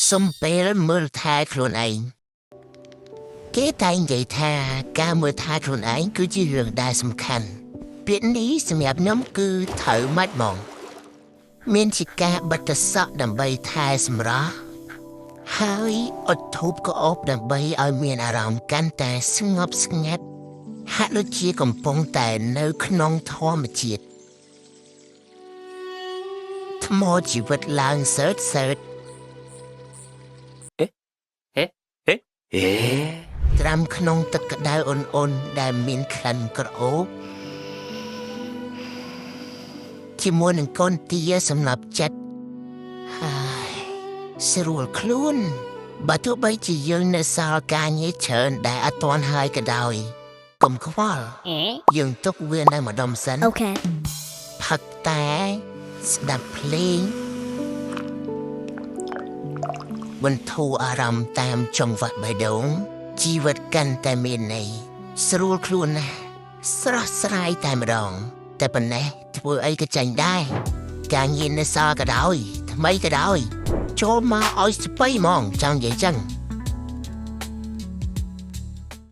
សុំពេលមើលថែខ្លួនឯងគេតែងនិយាយថាការមើលថែខ្លួនឯងគឺជារឿងដែលសំខាន់ពាក្យនេះសម្រាប់ខ្ញុំគឺត្រូវម៉េចហ្មងមានជាការបិទសក់ដើម្បីថែសម្រស់ហើយអត់ធូបក៏អបដើម្បីឲ្យមានអារម្មណ៍កាន់តែស្ងប់ស្ងាត់ហាក់ដូចជាកំពុងតែនៅក្នុងធម្មជាតិថ្មជីវិតឡើងសើតត្រាំក្នុងទឹកក្តៅអ៊ុនៗដែលមានក្លិនក្រអូបជាមួយនឹងកូនទាសម្រាប់ចិត្តហើយស្រួលខ្លួនបើទោះបីជាយើងនៅសល់ការងារច្រើនដែលអត់ទាន់ហើយក៏ដោយកុំខ្វល់យើងទុកវានៅម្ដុំសិនផឹកតែស្ដាប់ភ្លេងបន្ធូរអារម្មណ៍តាមចង្វាក់បេះដូងជីវិតកាន់តែមានន័យស្រួលខ្លួនណាស់ស្រស់ស្រាយតែម្ដងតែប៉ុណ្ណេះធ្វើអីក៏ចាញ់ដែរការងារនៅសល់ក៏ដោយថ្មីក៏ដោយចូលមកឲ្យស្បៃហ្មងចង់និយាយចឹង